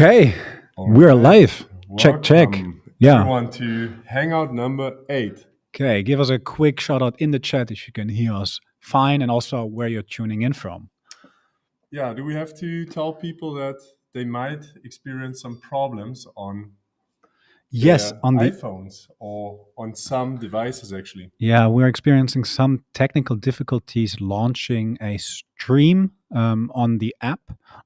Okay, All we're right. live. Check. Welcome, Yeah. everyone, to Hangout number 8. Okay, give us a quick shout out in the chat if you can hear us fine, and also where you're tuning in from. Yeah, do we have to tell people that they might experience some problems on Yes, their on the iPhones or on some devices, actually? yeah, we're experiencing some technical difficulties launching a stream on the app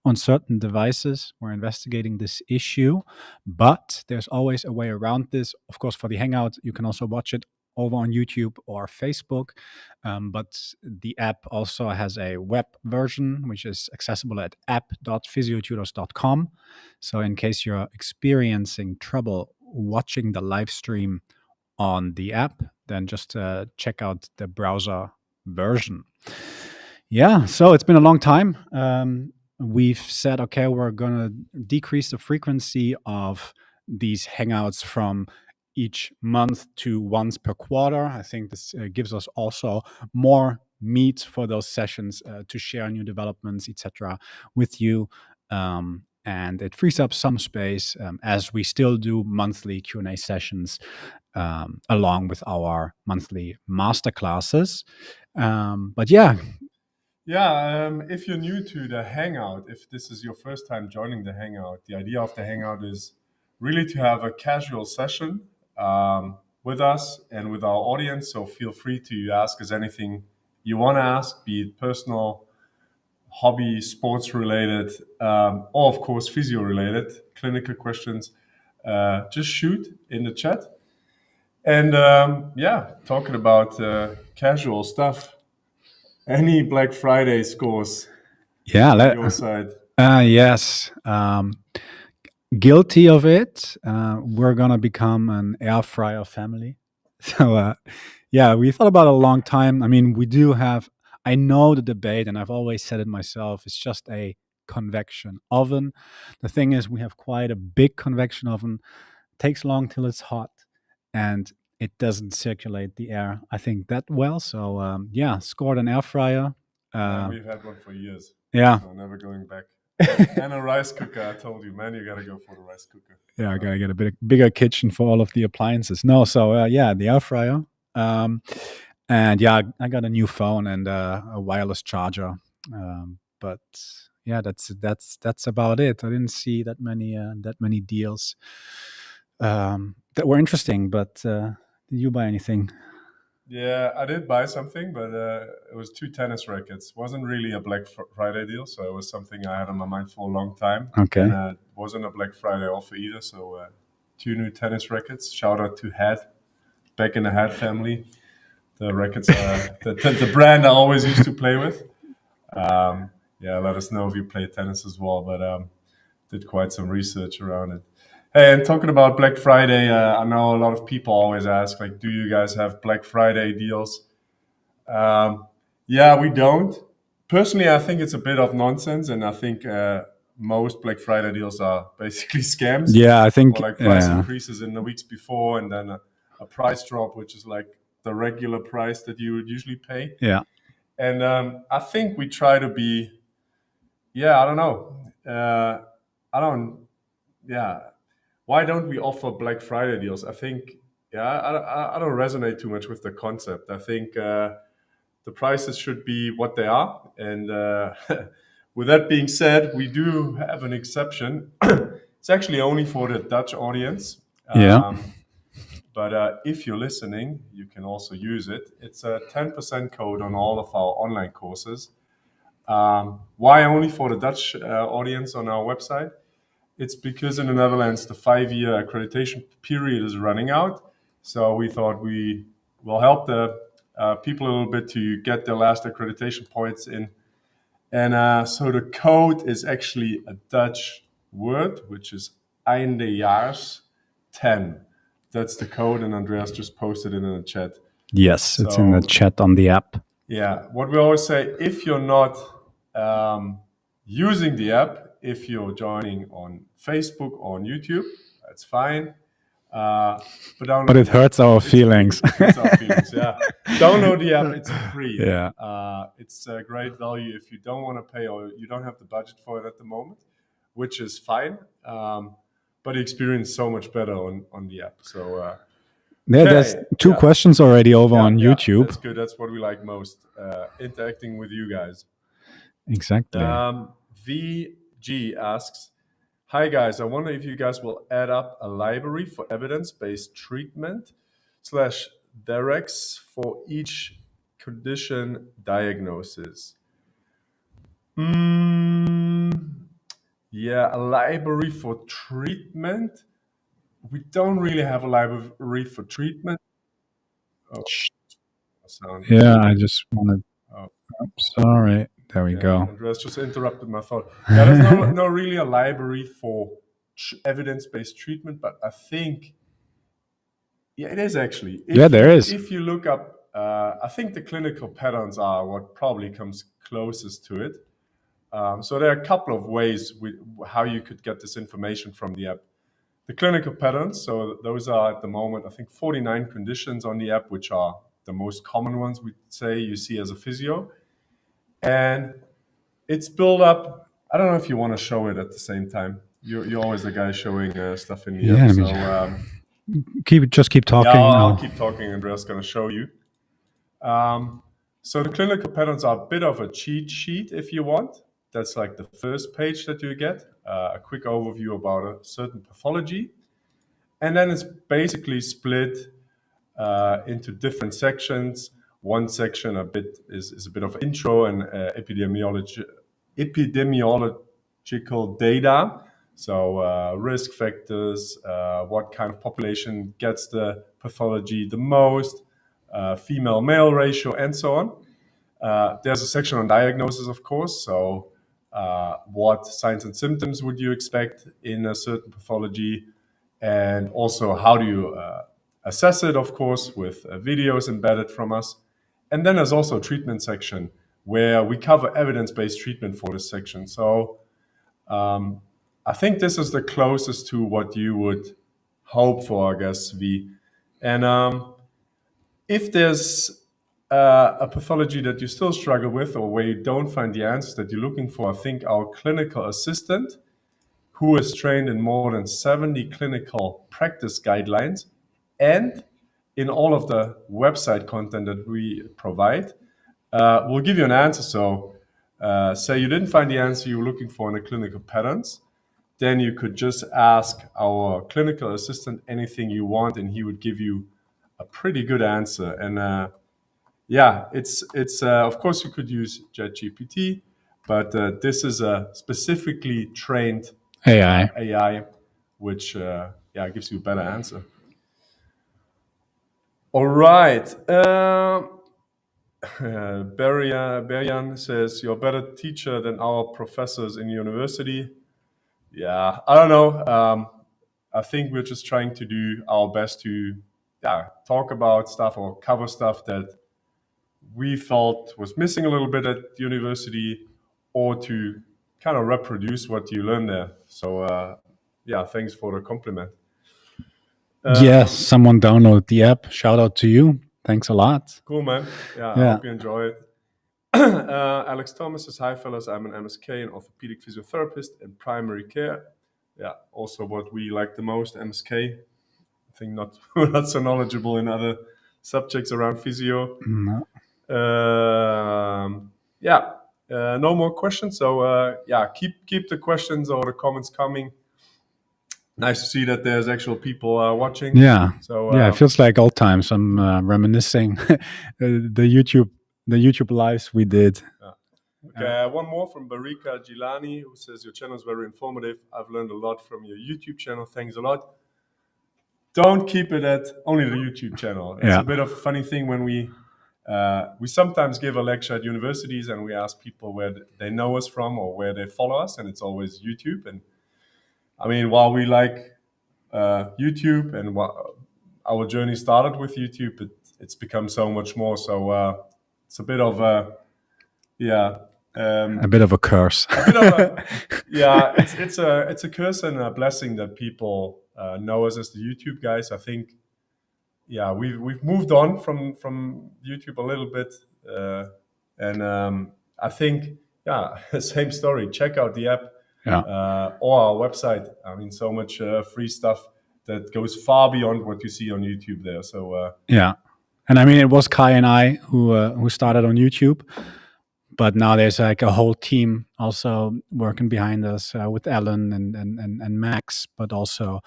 on certain devices. We're investigating this issue, but there's always a way around this. Of course, for the Hangout, you can also watch it over on YouTube or Facebook. But the app also has a web version, which is accessible at app.physiotutors.com. So, in case you're experiencing trouble watching the live stream on the app, then just check out the browser version. Yeah, so it's been a long time. We've said, okay, we're going to decrease the frequency of these Hangouts from each month to once per quarter. I think this gives us also more meat for those sessions to share new developments, etc., with you. And it frees up some space as we still do monthly Q&A sessions along with our monthly masterclasses. But yeah. Yeah, if you're new to the Hangout, if this is your first time joining the Hangout, the idea of the Hangout is really to have a casual session with us and with our audience. So feel free to ask us anything you want to ask, be it personal, hobby, sports related, or of course physio related, clinical questions. Just shoot in the chat. And talking about casual stuff. Any Black Friday scores on your side? Yes. Guilty of it. We're going to become an air fryer family. So, yeah, we thought about it a long time. I mean, we do have, I know the debate, and I've always said it myself, it's just a convection oven. The thing is, we have quite a big convection oven. It takes long till it's hot, and it doesn't circulate the air, I think, that well. So, yeah, scored an air fryer. We've had one for years. Yeah. So never going back. And a rice cooker. I told you, man, you got to go for the rice cooker. Yeah, I got to get a bigger kitchen for all of the appliances. No, so yeah, the air fryer. And yeah, I got a new phone and a wireless charger. But yeah, that's about it. I didn't see that many deals that were interesting. But did you buy anything? Yeah, I did buy something, but it was 2 tennis rackets. Wasn't really a Black Friday deal, so it was something I had on my mind for a long time. Okay. And it wasn't a Black Friday offer either, so 2 new tennis rackets. Shout out to Head, back in the Head family. The rackets are the brand I always used to play with. Yeah, let us know if you play tennis as well, but did quite some research around it. Hey, and talking about Black Friday, I know a lot of people always ask, like, do you guys have Black Friday deals? Yeah, we don't. Personally, I think it's a bit of nonsense, and I think most Black Friday deals are basically scams. Yeah, I think or like price increases in the weeks before, and then a price drop, which is like the regular price that you would usually pay. Yeah. And I think we try to be, I don't know. Why don't we offer Black Friday deals? I think, I don't resonate too much with the concept. I think the prices should be what they are. And with that being said, we do have an exception. It's actually only for the Dutch audience. But if you're listening, you can also use it. It's a 10% code on all of our online courses. Why only for the Dutch audience on our website? It's because in the Netherlands, the 5-year accreditation period is running out. So we thought we will help the people a little bit to get their last accreditation points in. And so the code is actually a Dutch word, which is eindejaars 10. That's the code, and Andreas just posted it in the chat. Yes, it's in the chat on the app. Yeah, what we always say, if you're not using the app, if you're joining on Facebook or on YouTube, that's fine. But it hurts our feelings. It hurts our feelings, yeah. Download the app, it's free. Yeah. It's a great value if you don't want to pay or you don't have the budget for it at the moment. which is fine. But the experience is so much better on the app. So there's two questions already over on YouTube. That's good. That's what we like most, interacting with you guys. Exactly. VG asks, hi guys, I wonder if you guys will add up a library for evidence-based treatment / directs for each condition diagnosis. Yeah, a library for treatment. We don't really have a library for treatment. Oh, sound. Yeah, I just wanted. Oh, sorry. There we go. Andreas just interrupted my thought. Yeah, there's no really a library for evidence-based treatment, but I think, yeah, it is actually. There is. If you look up, I think the clinical patterns are what probably comes closest to it. So there are a couple of ways how you could get this information from the app. The clinical patterns, so those are at the moment, I think 49 conditions on the app, which are the most common ones we'd say you see as a physio. And it's built up. I don't know if you want to show it at the same time. You're always the guy showing stuff in the app. So keep talking. Yeah, I'll keep talking. Andreas going to show you. So the clinical patterns are a bit of a cheat sheet if you want. That's like the first page that you get, a quick overview about a certain pathology. And then it's basically split into different sections. One section is a bit of intro and epidemiological data. So risk factors, what kind of population gets the pathology the most, female-male ratio, and so on. There's a section on diagnosis, of course. So what signs and symptoms would you expect in a certain pathology? And also, how do you assess it, of course, with videos embedded from us. And then there's also a treatment section where we cover evidence-based treatment for this section. So I think this is the closest to what you would hope for, I guess, V. And if there's a pathology that you still struggle with or where you don't find the answers that you're looking for, I think our clinical assistant, who is trained in more than 70 clinical practice guidelines and in all of the website content that we provide, will give you an answer. So say you didn't find the answer you were looking for in the clinical patterns, then you could just ask our clinical assistant anything you want, and he would give you a pretty good answer. And yeah, it's of course you could use ChatGPT, but this is a specifically trained AI, which gives you a better answer. All right. Berjan says, you're a better teacher than our professors in university. Yeah, I don't know. I think we're just trying to do our best to talk about stuff or cover stuff that we felt was missing a little bit at university, or to kind of reproduce what you learn there. So thanks for the compliment. Yes, someone download the app. Shout out to you. Thanks a lot. Cool, man. Yeah. I hope you enjoy it. Alex Thomas says, hi, fellas. I'm an MSK, an orthopedic physiotherapist in primary care. Yeah, also what we like the most, MSK. I think we're not so knowledgeable in other subjects around physio. No. No more questions. So keep the questions or the comments coming. Nice to see that there's actual people watching. Yeah. So it feels like old times. I'm reminiscing the YouTube lives we did. Okay, one more from Barika Gilani, who says, your channel is very informative. I've learned a lot from your YouTube channel. Thanks a lot. Don't keep it at only the YouTube channel. It's a bit of a funny thing when we sometimes give a lecture at universities and we ask people where they know us from or where they follow us, and it's always YouTube. And I mean, while we like YouTube and our journey started with YouTube, it's become so much more. So it's a bit of a bit of a curse. It's a curse and a blessing that people know us as the YouTube guys. I think we've moved on from YouTube a little bit, and I think same story. Check out the app. or our website. I mean, so much free stuff that goes far beyond what you see on YouTube there. So yeah. And I mean, it was Kai and I who started on YouTube, but now there's like a whole team also working behind us with Alan and Max, but also,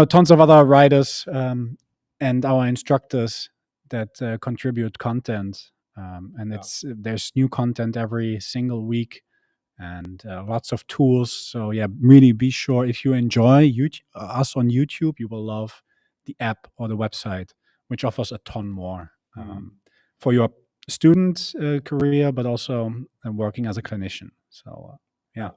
tons of other writers and our instructors that contribute content. And there's new content every single week and lots of tools. So yeah, really be sure if you enjoy us on YouTube, you will love the app or the website, which offers a ton more for your student career, but also working as a clinician. So yeah.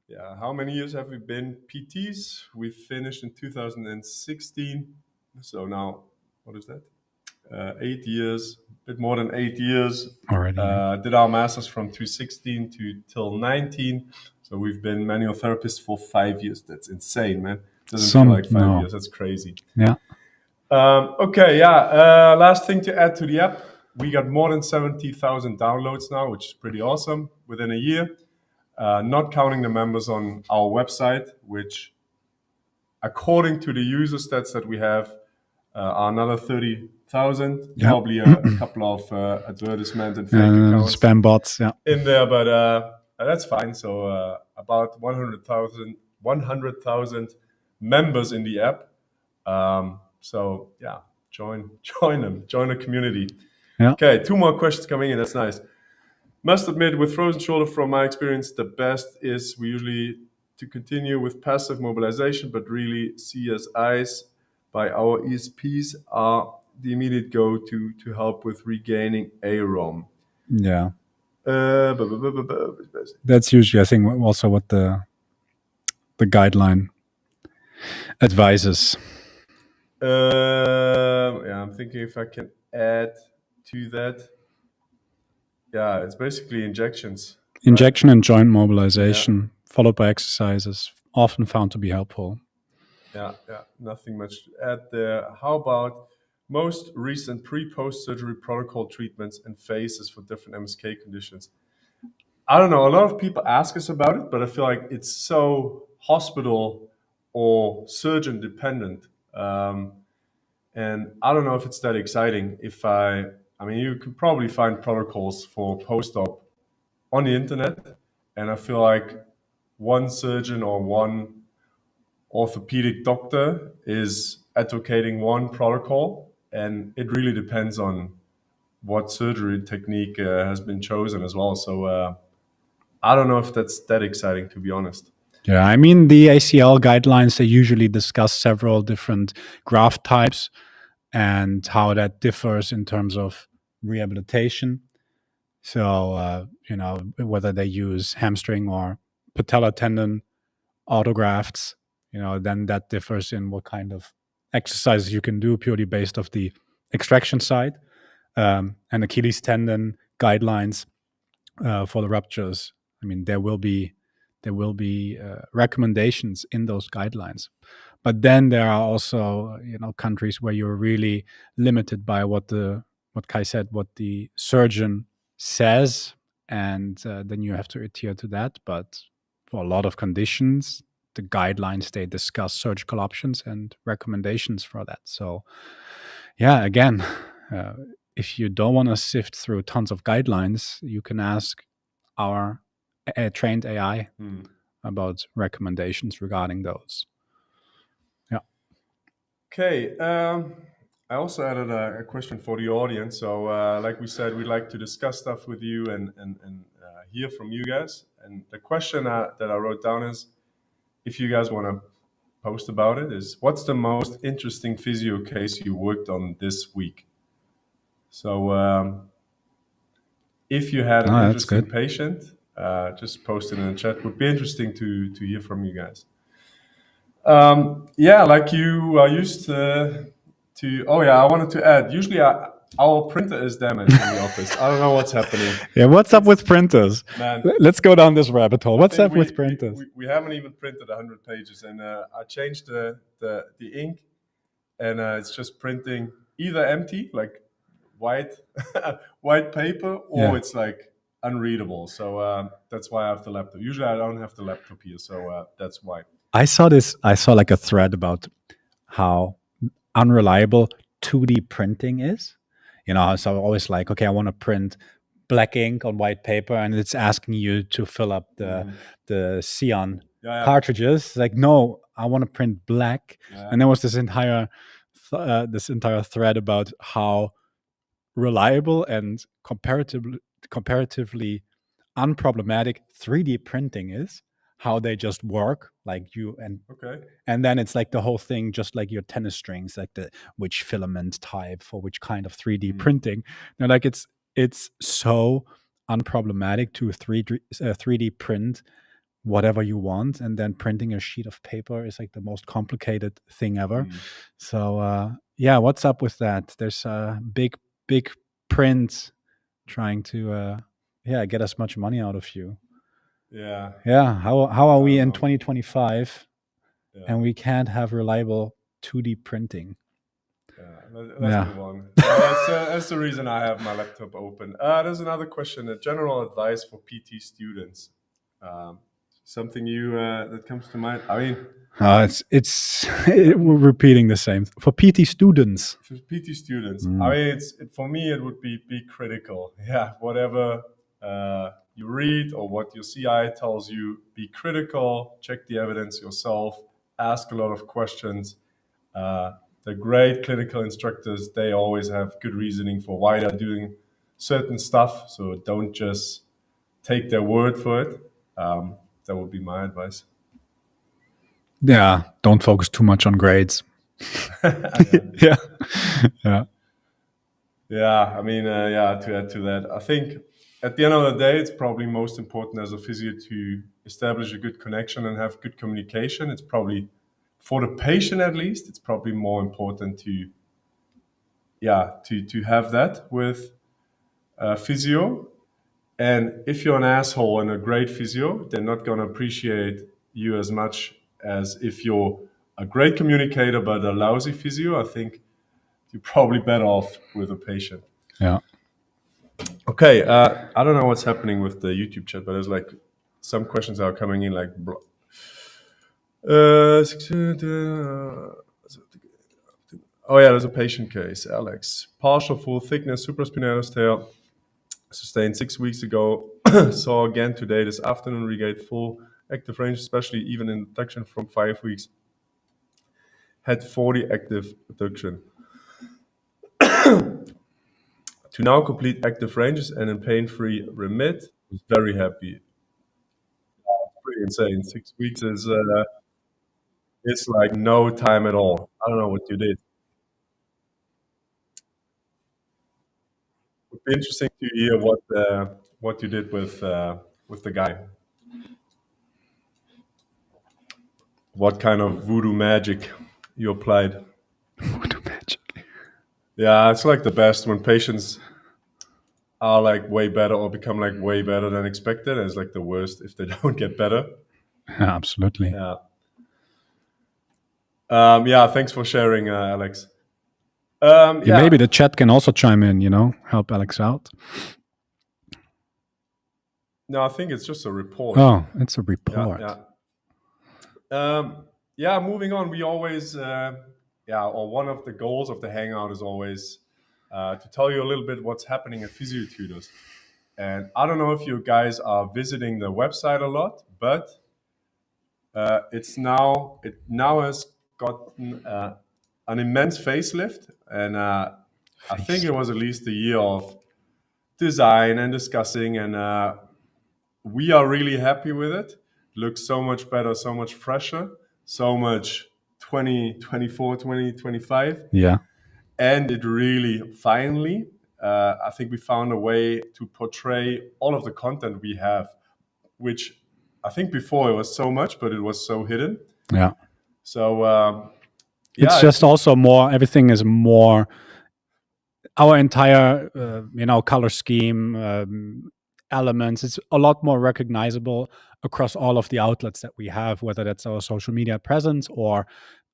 Yeah, how many years have we been PTs? We finished in 2016. So now, what is that? 8 years, a bit more than 8 years. Already. Did our masters from 2016 to till 19. So we've been manual therapists for 5 years. That's insane, man. Doesn't feel like 5 years. That's crazy. Yeah. Okay, yeah. Last thing to add to the app. We got more than 70,000 downloads now, which is pretty awesome within a year. Not counting the members on our website, which, according to the user stats that we have, are another 30,000. Yeah. Probably a couple of advertisement and fake accounts, spam bots, in there, but that's fine. So about 100,000 members in the app. So yeah, join them, join the community. Yeah. Okay, 2 more questions coming in. That's nice. Must admit, with frozen shoulder, from my experience, the best is we usually to continue with passive mobilization, but really CSIs by our ESPs are the immediate go-to to help with regaining AROM. Yeah. That's usually, I think, also what the guideline advises. Yeah, I'm thinking if I can add to that. Yeah, it's basically injections. Injection and joint mobilization, followed by exercises, often found to be helpful. Yeah, nothing much to add there. How about most recent pre-post surgery protocol treatments and phases for different MSK conditions? I don't know. A lot of people ask us about it, but I feel like it's so hospital or surgeon dependent. And I don't know if it's that exciting. I mean, you could probably find protocols for post-op on the internet, and I feel like one surgeon or one orthopedic doctor is advocating one protocol, and it really depends on what surgery technique has been chosen as well. So I don't know if that's that exciting, to be honest. Yeah, I mean, the ACL guidelines, they usually discuss several different graft types and how that differs in terms of rehabilitation. So, whether they use hamstring or patella tendon autografts, then that differs in what kind of exercises you can do purely based off the extraction side. And Achilles tendon guidelines for the ruptures. I mean, there will be recommendations in those guidelines, but then there are also countries where you're really limited by what Kai said, what the surgeon says, and then you have to adhere to that. But for a lot of conditions, the guidelines, they discuss surgical options and recommendations for that. So yeah, again, if you don't want to sift through tons of guidelines, you can ask our trained AI about recommendations regarding those. Yeah. Okay. I also added a question for the audience. So, like we said, we'd like to discuss stuff with you and hear from you guys. And the question that I wrote down is, if you guys want to post about it, is what's the most interesting physio case you worked on this week? So, if you had an interesting patient, just post it in the chat. Would be interesting to hear from you guys. Yeah, like you used to. Oh yeah, I wanted to add. Usually, our printer is damaged in the office. I don't know what's happening. Yeah, what's up with printers? Man, let's go down this rabbit hole. What's up with printers? We haven't even printed 100 pages, and I changed the ink, and it's just printing either empty, like white white paper, or it's like unreadable. So that's why I have the laptop. Usually I don't have the laptop here, so that's why. I saw like a thread about how unreliable 2D printing is. So I'm always like, okay, I want to print black ink on white paper, and it's asking you to fill up Mhm. the Xeon Yeah, yeah, cartridges. It's like, no, I want to print black. yeah. And there was this entire thread about how reliable and comparatively unproblematic 3D printing is, how they just work, like you Okay. and then it's like the whole thing, just like your tennis strings, like the which filament type for which kind of 3D Mm, printing. Like it's so unproblematic to 3D print whatever you want, and then printing a sheet of paper is like the most complicated thing ever. mm. So yeah, what's up with that? There's a big print trying to yeah, get as much money out of you. Yeah, Yeah, how are I we don't in know. 2025 Yeah, and we can't have reliable 2D printing? yeah. Let's Yeah. move on. That's the reason I have my laptop open. There's another question. General advice for PT students. Um, something you that comes to mind. I mean, We're repeating the same for PT students. for PT students, I Mm. mean, for me, it would be critical. Yeah, whatever you read or what your CI tells you, be critical. Check the evidence yourself. Ask a lot of questions. Uh, the great clinical instructors, they always have good reasoning for why they're doing certain stuff. So don't just take their word for it. That would be my advice. Yeah, don't focus too much on grades. Yeah. Yeah, yeah, Yeah, I mean, yeah, to add to that, I think at the end of the day, it's probably most important as a physio to establish a good connection and have good communication. It's probably, for the patient at least, it's probably more important to, yeah, to have that with physio. And if you're an asshole and a great physio, they're not going to appreciate you as much as if you're a great communicator but a lousy physio. I think you're probably better off with a patient. yeah. Okay, I don't know what's happening with the YouTube chat, but there's like some questions are coming in like. Oh yeah, there's a patient case, Alex. Partial full thickness supraspinatus tear, sustained 6 weeks ago. Saw again today this afternoon, regained full active range, especially even in adduction from 5 weeks. Had 40 active adduction. To now complete active ranges and in pain-free remit. Was very happy. Pretty insane. 6 weeks is it's like no time at all. I don't know what you did. It'd be interesting to hear what you did with the guy. What kind of voodoo magic you applied? Voodoo magic. Yeah, it's like the best when patients are like way better or become like way better than expected. And it's like the worst if they don't get better. Yeah, absolutely. Yeah. Yeah. Thanks for sharing, Alex. Yeah, maybe Yeah. the chat can also chime in. Help Alex out. No, I think it's just a report. Oh, it's a Yeah. report. Yeah. Yeah, moving on. We always, yeah, or one of the goals of the Hangout is always to tell you a little bit what's happening at Physiotutors. And I don't know if you guys are visiting the website a lot, but it now has gotten an immense facelift, and I think it was at least a year of design and discussing, and we are really happy with it. Looks so much better, so much fresher, so much 2024, 2025. Yeah. And it really, finally, I think we found a way to portray all of the content we have, which I think before it was so much, but it was so hidden. Yeah. So, It's yeah, just also more, everything is more, our entire, color scheme, elements, it's a lot more recognizable across all of the outlets that we have, whether that's our social media presence or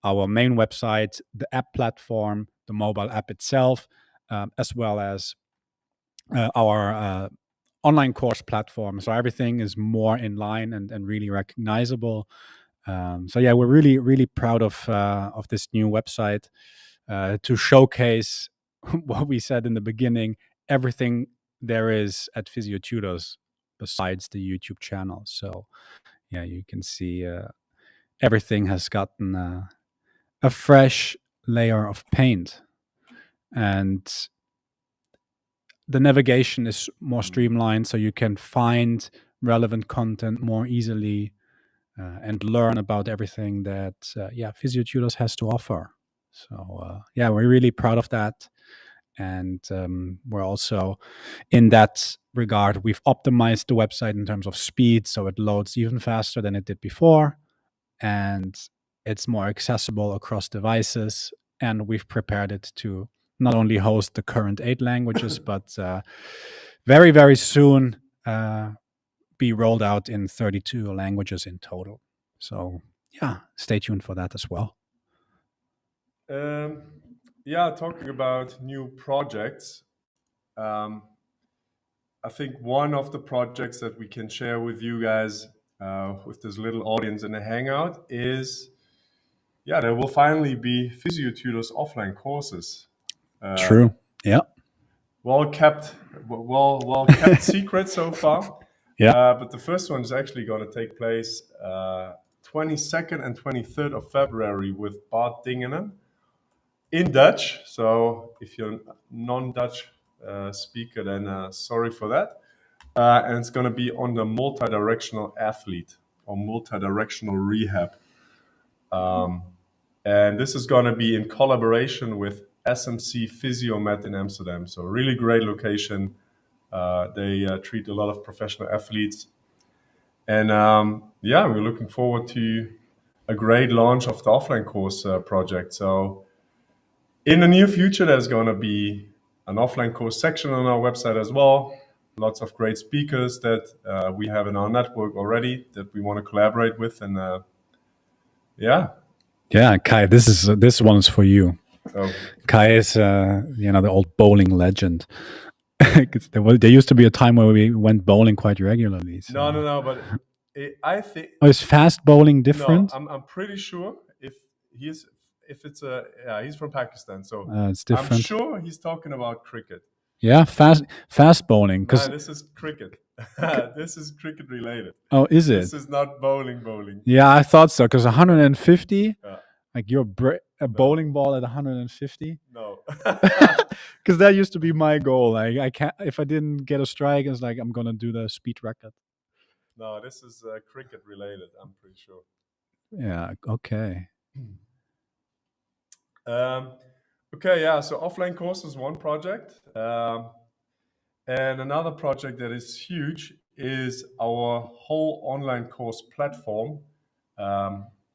our main website, the app platform, the mobile app itself, as well as our online course platform. So everything is more in line and really recognizable. So yeah, we're really proud of this new website to showcase what we said in the beginning, everything there is at Physiotutors besides the YouTube channel. So yeah, you can see everything has gotten a fresh layer of paint, and the navigation is more streamlined, so you can find relevant content more easily and learn about everything that Physiotutors has to offer. So yeah, we're really proud of that. And we're also, in that regard, we've optimized the website in terms of speed, so it loads even faster than it did before, and it's more accessible across devices. And we've prepared it to not only host the current 8 languages, but very soon be rolled out in 32 languages in total. So yeah, stay tuned for that as well. Yeah, talking about new projects, I think one of the projects that we can share with you guys, with this little audience in the Hangout, is there will finally be Physiotutors offline courses. True. Yeah. Well kept, well kept secret so far. Yeah. But the first one is actually going to take place 22nd and 23rd of February with Bart Dingenen in Dutch. So if you're a non-Dutch speaker, then sorry for that. And it's going to be on the multidirectional athlete or multidirectional rehab. And this is going to be in collaboration with SMC Physiomet in Amsterdam. So a really great location. They treat a lot of professional athletes. And we're looking forward to a great launch of the offline course project. So in the near future, there's going to be an offline course section on our website as well. Lots of great speakers that we have in our network already that we want to collaborate with. And yeah, Kai, this one's for you. Oh. Kai is the old bowling legend. There used to be a time where we went bowling quite regularly. So. No, but I think. Oh, is fast bowling different? No, I'm pretty sure he's from Pakistan, so it's different. I'm sure he's talking about cricket. Yeah, fast bowling. No, this is cricket. This is cricket related. Oh, is it? This is not bowling. Yeah, I thought so, because 150. Like you're a bowling ball at 150? No. Because that used to be my goal. Like I can't, if I didn't get a strike, it's like I'm gonna do the speed record. No, this is cricket related, I'm pretty sure. Yeah, okay. Okay, yeah, so offline course is one project. And another project that is huge is our whole online course platform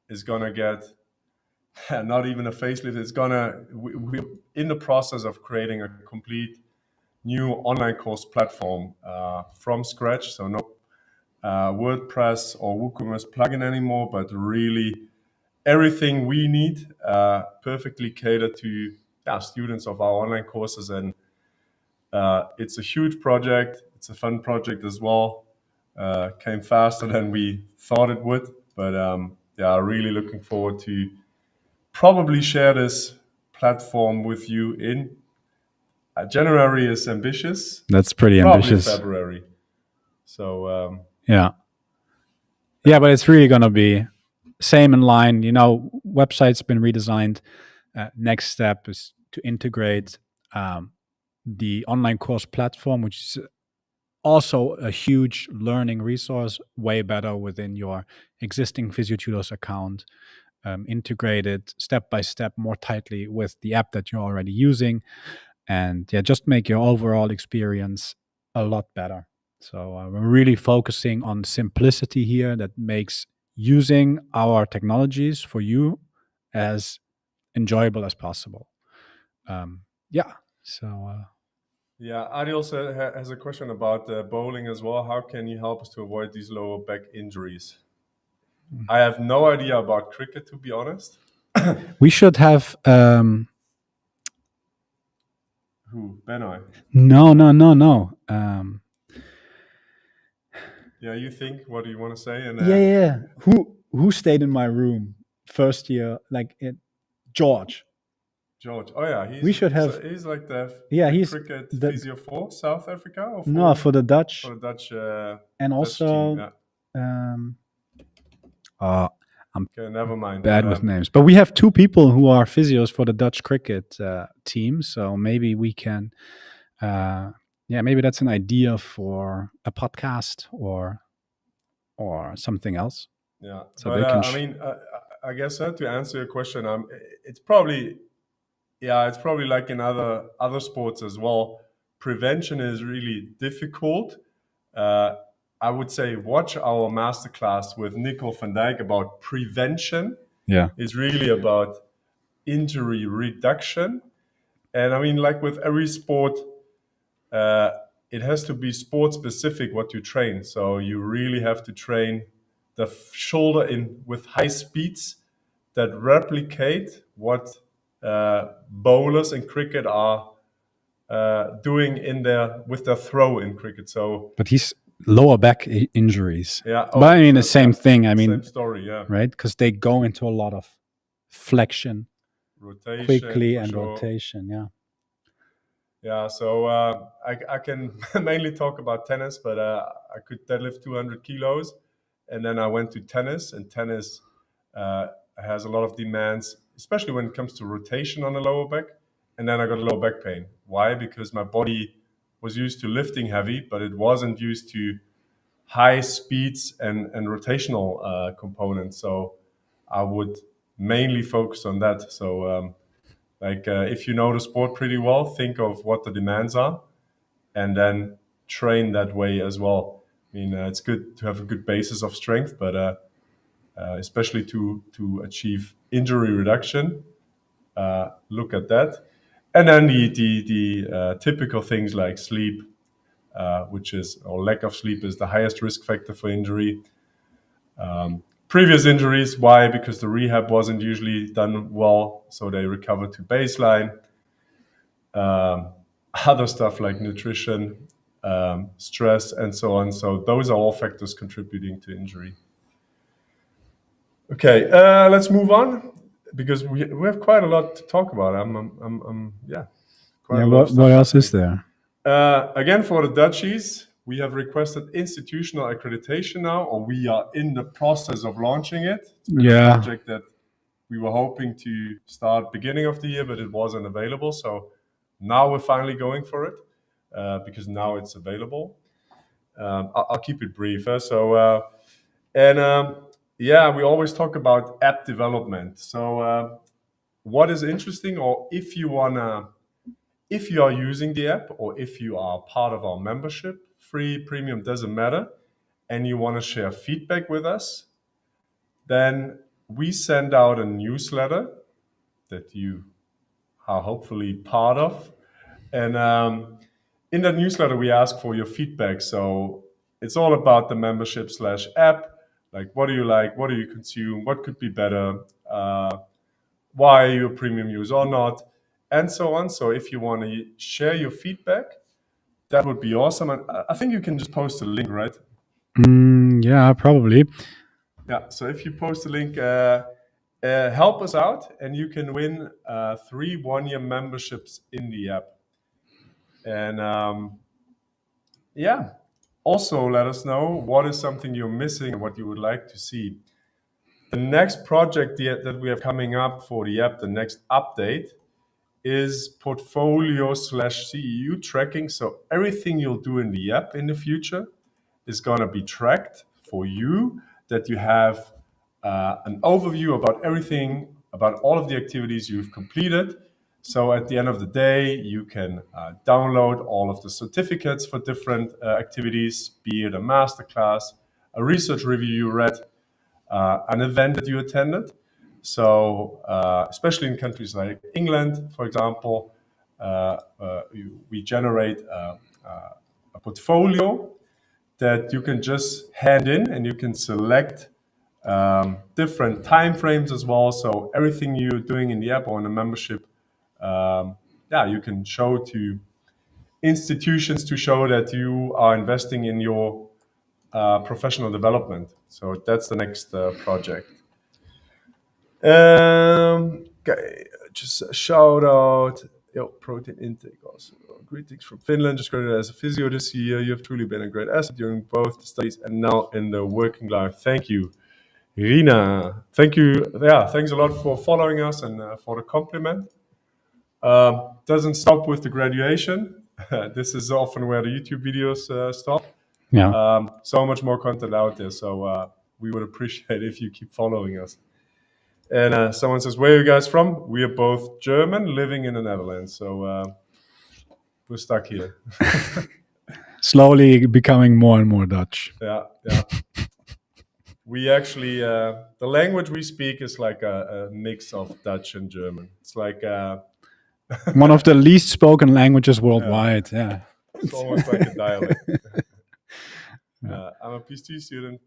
is gonna get not even a facelift. It's we're in the process of creating a complete new online course platform from scratch. So no WordPress or WooCommerce plugin anymore, but really everything we need perfectly catered to students of our online courses. And it's a huge project. It's a fun project as well. Came faster than we thought it would, but really looking forward to probably share this platform with you in January. Is ambitious. That's pretty ambitious. February. So yeah, but it's really gonna be same in line. Website's been redesigned. Next step is to integrate the online course platform, which is also a huge learning resource, way better within your existing Physiotutors account. Integrated step by step more tightly with the app that you're already using, and just make your overall experience a lot better. So we're really focusing on simplicity here that makes using our technologies for you as enjoyable as possible. Adi also has a question about bowling as well. How can you help us to avoid these lower back injuries? I have no idea about cricket, to be honest. We should have who? Benai? No. Yeah, you think, what do you want to say? And Yeah, yeah, yeah. Who stayed in my room first year? Like George. George. Oh yeah, We should have. he's like the Yeah, he's cricket the physio for South Africa or no for the for Dutch, the and Dutch team. also Yeah. um. Uh, I'm Okay, never mind. bad with names, but we have two people who are physios for the Dutch cricket team, so maybe we can. Yeah, maybe that's an idea for a podcast or something else. Yeah, So but they can. I mean, I guess to answer your question, it's probably yeah, it's probably like in other sports as well. Prevention is really difficult. Uh, I would say watch our masterclass with Nico van Dijk about prevention. Yeah. It's really about injury reduction. And I mean, like with every sport, uh, it has to be sport specific what you train. So you really have to train the shoulder in with high speeds that replicate what bowlers in cricket are doing in their with their throw in cricket. So But he's lower back injuries. yeah, But I oh, mean, the so same yeah, thing. I same mean, story, yeah, right? Because they go into a lot of flexion rotation quickly for and sure. rotation. Yeah. Yeah, so I can mainly talk about tennis, but I could deadlift 200 kilos. And then I went to tennis, and tennis uh, has a lot of demands, especially when it comes to rotation on the lower back. And then I got lower back pain. Why? Because my body was used to lifting heavy, but it wasn't used to high speeds and rotational components. So I would mainly focus on that. So if you know the sport pretty well, think of what the demands are, and then train that way as well. I mean, it's good to have a good basis of strength, but especially to achieve injury reduction, look at that. And then the typical things like sleep, which is or lack of sleep is the highest risk factor for injury. Previous injuries, why? Because the rehab wasn't usually done well, so they recover to baseline. Um, Other stuff like nutrition, stress, and so on. So those are all factors contributing to injury. Okay, let's move on because we have quite a lot to talk about. Yeah, quite Yeah. a lot of What stuff else is happening. there? Again, for the Dutchies, we have requested institutional accreditation now, or we are in the process of launching it. It's been a Yeah. project that we were hoping to start beginning of the year, but it wasn't available. So now we're finally going for it because now it's available. I'll keep it brief. And yeah, we always talk about app development. So what is interesting, or if you are using the app, or if you are part of our membership, free, premium, doesn't matter, and you want to share feedback with us, then we send out a newsletter that you are hopefully part of. And in that newsletter, we ask for your feedback. So it's all about the membership slash app. Like, what do you like? What do you consume? What could be better? Why are you a premium user or not? And so on. So if you want to share your feedback, that would be awesome. And I think you can just post a link, right? Yeah, probably. Yeah. So if you post a link, help us out, and you can win 3 1-year memberships in the app. And yeah, also let us know what is something you're missing and what you would like to see. The next project that we have coming up for the app, the next update, is portfolio slash CEU tracking. So everything you'll do in the app in the future is going to be tracked for you, that you have an overview about everything, about all of the activities you've completed. So at the end of the day, you can download all of the certificates for different activities, be it a masterclass, a research review you read, an event that you attended. So, especially in countries like England, for example, we generate a portfolio that you can just hand in, and you can select different time frames as well. So everything you're doing in the app or in a membership, yeah, you can show to institutions to show that you are investing in your professional development. So that's the next project. Okay, just a shout out. Yo, protein intake also. Greetings from Finland. Just graduated as a physio this year. You have truly been a great asset during both the studies and now in the working life. Thank you, Rina. Thank you. Yeah, thanks a lot for following us and for the compliment. Doesn't stop with the graduation. This is often where the YouTube videos stop. Yeah. So much more content out there. So we would appreciate if you keep following us. And someone says, "Where are you guys from?" We are both German, living in the Netherlands. So we're stuck here. Slowly becoming more and more Dutch. Yeah. We actually, the language we speak is like a mix of Dutch and German. It's like one of the least spoken languages worldwide. Yeah. It's almost like a dialect. I'm a PT student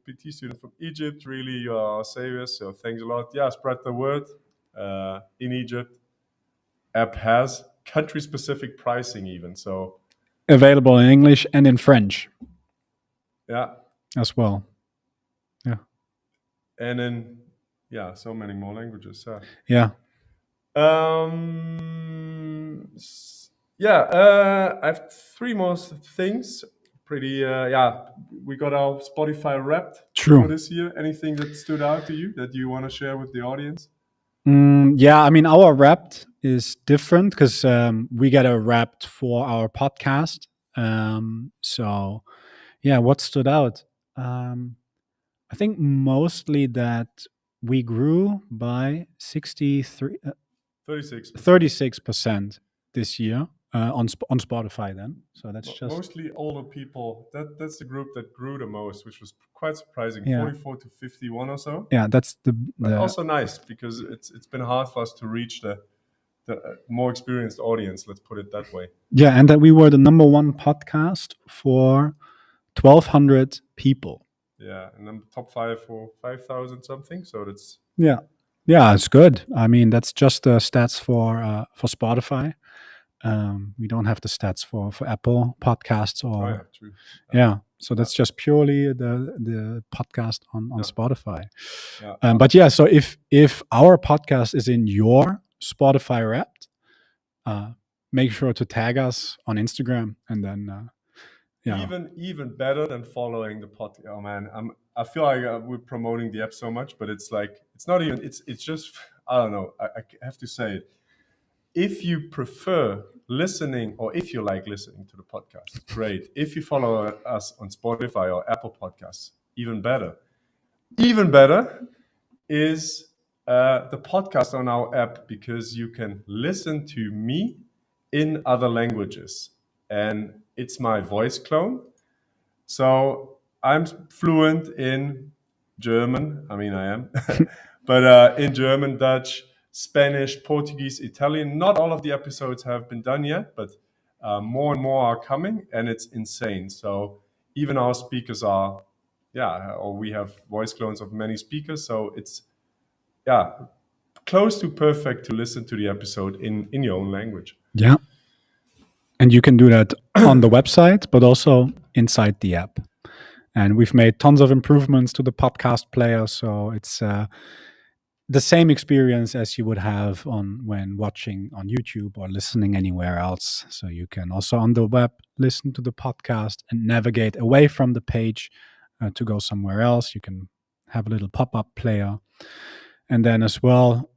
from Egypt. Really, you are our saviors. So thanks a lot. Yeah, spread the word. In Egypt, app has country-specific pricing even. So available in English and in French. Yeah. As well. Yeah. And in so many more languages. Yeah. I have three more things. Pretty, we got our Spotify Wrapped for this year. Anything that stood out to you that you want to share with the audience? I mean, our Wrapped is different because we get a Wrapped for our podcast. What stood out? I think mostly that we grew by 36% this year on Spotify then. So that's just mostly older people. That's the group that grew the most, which was quite surprising. 44 to 51 or so. Yeah, that's but also nice because it's been hard for us to reach the more experienced audience. Let's put it that way. Yeah, and that we were the number one podcast for 1,200 people. Yeah, and then top 5 for 5,000 something. So that's yeah, it's good. I mean, that's just the stats for Spotify. We don't have the stats for Apple podcasts or true. So that's just purely the podcast on Spotify. So if our podcast is in your Spotify Wrapped, make sure to tag us on Instagram, and then even better than following the podcast. Oh man, I feel like we're promoting the app so much, but it's like it's not even. It's just I don't know. I have to say it. If you prefer listening, or if you like listening to the podcast, great. If you follow us on Spotify or Apple Podcasts, even better. Even better is the podcast on our app, because you can listen to me in other languages. And it's my voice clone. So I'm fluent in German. I mean, I am. But in German, Dutch, Spanish, Portuguese, Italian. Not all of the episodes have been done yet, but more and more are coming, and it's insane. So even our speakers are, or we have voice clones of many speakers. So it's, close to perfect to listen to the episode in your own language. Yeah. And you can do that on the website, but also inside the app. And we've made tons of improvements to the podcast player. So it's the same experience as you would have when watching on YouTube or listening anywhere else. So you can also on the web listen to the podcast and navigate away from the page to go somewhere else. You can have a little pop-up player. And then as well,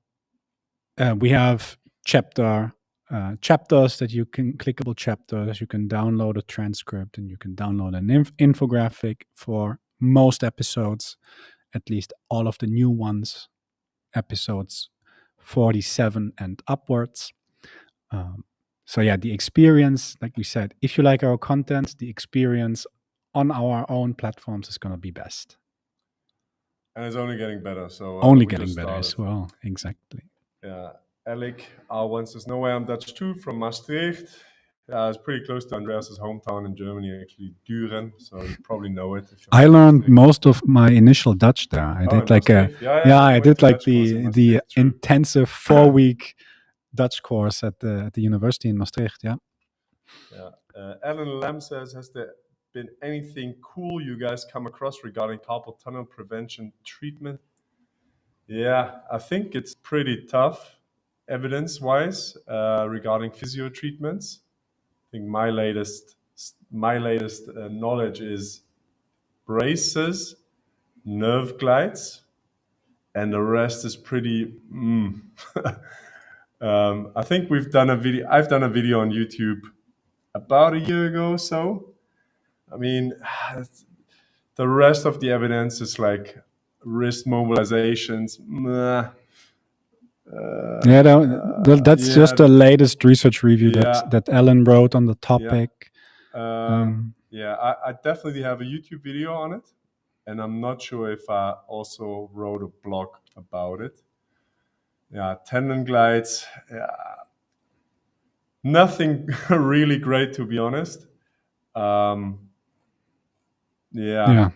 we have chapters that you can, clickable chapters. You can download a transcript, and you can download an infographic for most episodes, at least all of the new ones, episodes 47 and upwards. The experience, like we said, if you like our content, the experience on our own platforms is going to be best. And it's only getting better. So only getting better as well. Exactly. Yeah. Alec wants to know where I'm Dutch too, from Maastricht. It's pretty close to Andreas' hometown in Germany, actually, Düren. So you probably know it. I learned most of my initial Dutch there. I did I did like the intensive 4-week Dutch course at the university in Maastricht. Yeah. Alan Lam says, has there been anything cool you guys come across regarding carpal tunnel prevention treatment? Yeah, I think it's pretty tough evidence-wise regarding physio treatments. I think my latest knowledge is braces, nerve glides, and the rest is pretty. I think we've done a video. I've done a video on YouTube about a year ago or so. I mean, the rest of the evidence is like wrist mobilizations. That's just the latest research review Yeah. that Ellen wrote on the topic. Yeah, I definitely have a YouTube video on it, and I'm not sure if I also wrote a blog about it. Yeah, tendon glides. Yeah, nothing really great, to be honest. Yeah.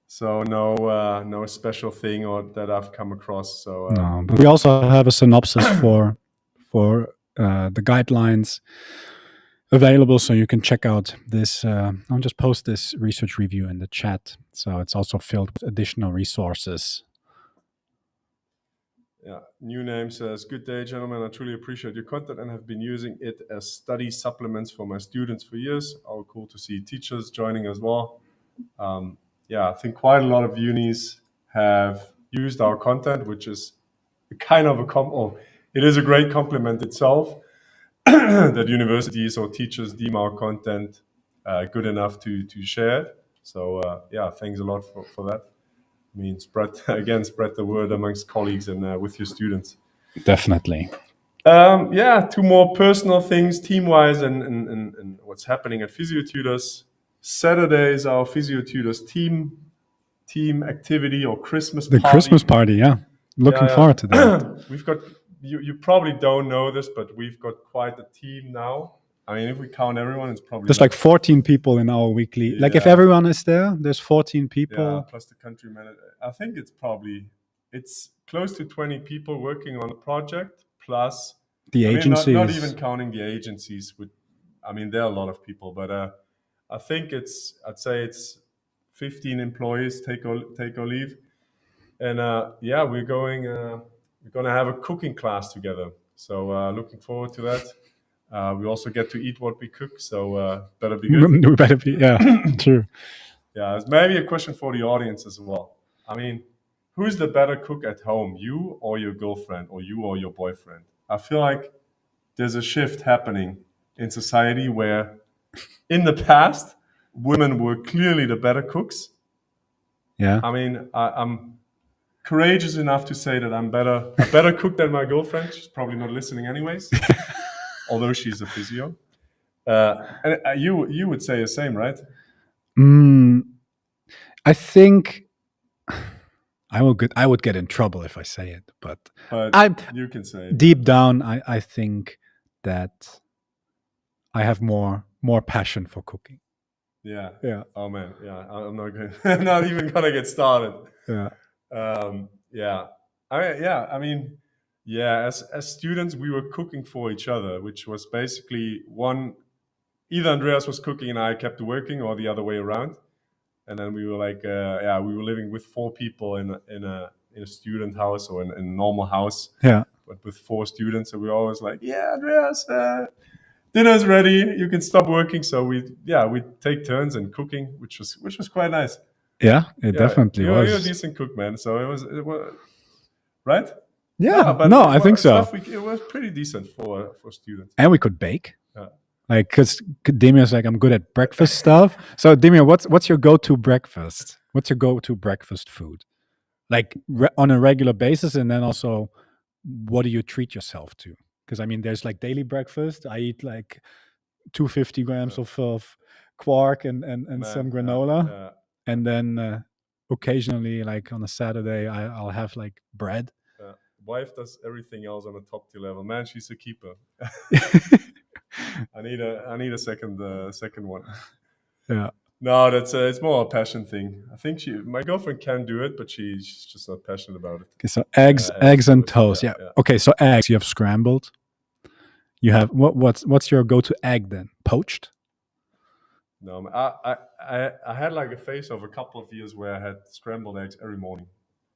So no special thing or that I've come across. So no, but we also have a synopsis for the guidelines available, so you can check out this. I'll just post this research review in the chat, so it's also filled with additional resources. Yeah, new name says, "Good day, gentlemen. I truly appreciate your content and have been using it as study supplements for my students for years. Oh, cool to see teachers joining as well." Yeah, I think quite a lot of unis have used our content, which is kind of it is a great compliment itself that universities or teachers deem our content good enough to share it. So yeah, thanks a lot for that. I mean, spread the word amongst colleagues and with your students. Definitely. Yeah, two more personal things, team-wise, and what's happening at Physiotutors. Saturday is our Physiotutors team activity or Christmas party. The Christmas party, yeah. Looking forward to that. We've got, you probably don't know this, but we've got quite a team now. I mean, if we count everyone, it's probably... There's like 14 people in our weekly... Like if everyone is there, there's 14 people. Yeah, plus the country manager. I think it's close to 20 people working on the project, plus... The agencies. Not even counting the agencies. I mean, there are a lot of people, but I think I'd say it's 15 employees, take or leave. And yeah, we're going to have a cooking class together. So looking forward to that. We also get to eat what we cook, so better be good. We better be, yeah, true. Yeah, it's maybe a question for the audience as well. I mean, who's the better cook at home, you or your girlfriend, or you or your boyfriend? I feel like there's a shift happening in society where in the past, women were clearly the better cooks. Yeah. I mean, I'm courageous enough to say that I'm a better cook than my girlfriend. She's probably not listening anyways, although she's a physio. And you would say the same, right? I think I would get in trouble if I say it, but you can say it. Deep down, I think that I have more passion for cooking. Yeah. Yeah. Oh man. Yeah. I'm not even gonna get started. Yeah. Yeah. I mean, yeah. As students, we were cooking for each other, which was basically either Andreas was cooking and I kept working, or the other way around. And then we were like, we were living with 4 people in a student house or in a normal house. Yeah. But with 4 students, so we were always like, yeah, Andreas, dinner's ready. You can stop working. So we take turns in cooking, which was quite nice. Yeah, it definitely was. You're a decent cook, man. So it was right. Yeah, I think so. It was pretty decent for students. And we could bake. Yeah. Like, because Demian's like, I'm good at breakfast stuff. So Demian, what's your go-to breakfast? What's your go-to breakfast food? Like on a regular basis, and then also, what do you treat yourself to? Because I mean, there's like daily breakfast. I eat like 250 grams of quark and some granola, and then occasionally, like on a Saturday, I'll have like bread. Wife does everything else on a top tier level. Man, she's a keeper. I need a second one. Yeah. No, it's more a passion thing. I think my girlfriend can do it, but she's just not passionate about it. Okay, so eggs and toast. Yeah. Okay, so eggs you have scrambled. You have what's your go-to egg then? Poached? No, I had like a phase of a couple of years where I had scrambled eggs every morning.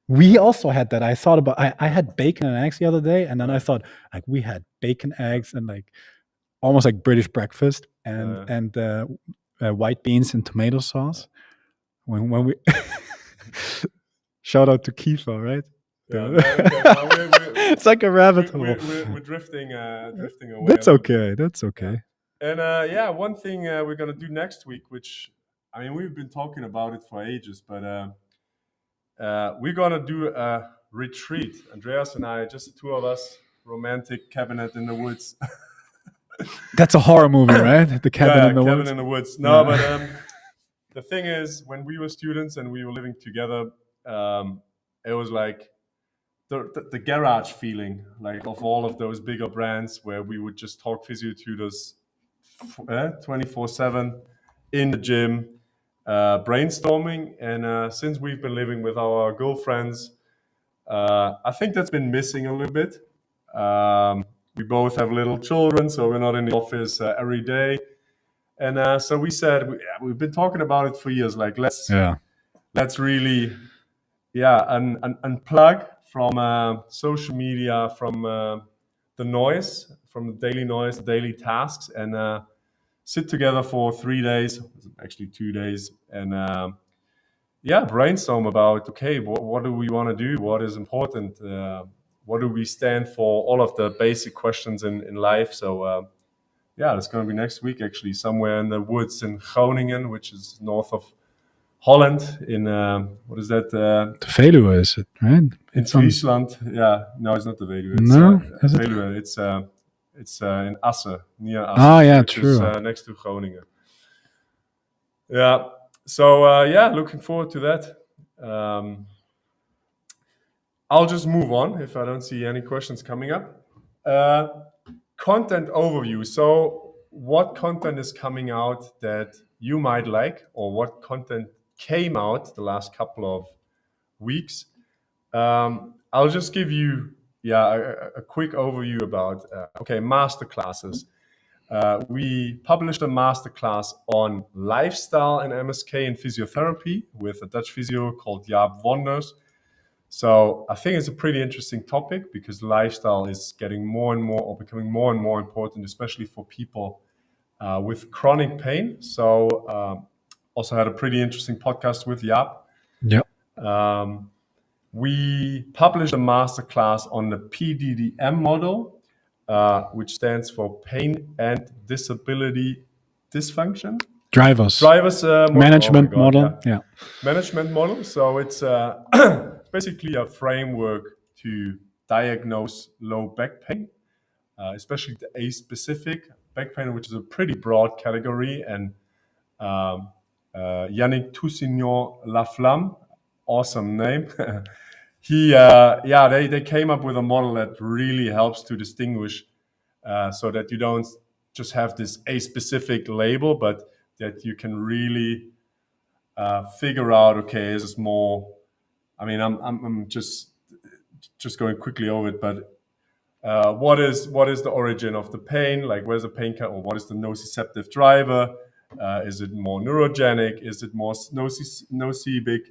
We also had that. I thought about I had bacon and eggs the other day, and then I Right. thought like we had bacon, eggs, and like almost like British breakfast, and Uh, white beans and tomato sauce. When we shout out to Kiefer, right? yeah. No. Okay. No. It's like a rabbit hole. We're drifting away a That's little bit. okay. That's Yeah. okay. And yeah, one thing we're gonna do next week, which I mean we've been talking about it for ages, but we're gonna do a retreat. Andreas and I, just the two of us, romantic cabinet in the woods. That's a horror movie, right? The cabin Yeah, in the cabin woods. in the woods. No, Yeah. but the thing is, when we were students and we were living together, it was like the garage feeling, like of all of those bigger brands where we would just talk Physiotutors 24/7 in the gym, brainstorming. And since we've been living with our girlfriends, I think that's been missing a little bit. We both have little children, so we're not in the office every day. And so we said we've been talking about it for years. Like Yeah. let's really unplug from social media, from the noise, from the daily noise, the daily tasks, and sit together for 3 days, actually 2 days, and brainstorm about okay, what do we want to do? What is important? What do we stand for? All of the basic questions in life. So it's going to be next week, actually, somewhere in the woods in Groningen, which is north of Holland. In what is that? The Veluwe is it, right? In It's on. Friesland. Yeah, no, it's not the Veluwe. It's No, is it? Veluwe. It's in Asse, near Asse, Ah, yeah, which is true. next to Groningen. Yeah. So looking forward to that. I'll just move on if I don't see any questions coming up. Content overview. So, what content is coming out that you might like, or what content came out the last couple of weeks? I'll just give you a quick overview about masterclasses. We published a masterclass on lifestyle and MSK in physiotherapy with a Dutch physio called Jaap Wonders. So I think it's a pretty interesting topic because lifestyle is getting more and more, or becoming more and more important, especially for people with chronic pain. So also had a pretty interesting podcast with Jaap. Yeah. We published a masterclass on the PDDM model, which stands for Pain and Disability Dysfunction. Drivers Management model. Yeah. Management model. So it's basically a framework to diagnose low back pain, especially the A-specific back pain, which is a pretty broad category. And Yannick Toussignon-Laflamme, awesome name. They came up with a model that really helps to distinguish so that you don't just have this A-specific label, but that you can really figure out, okay, is this more, I mean, I'm just going quickly over it, but what is the origin of the pain? Like, where's the pain or what is the nociceptive driver? Is it more neurogenic? Is it more nocibic?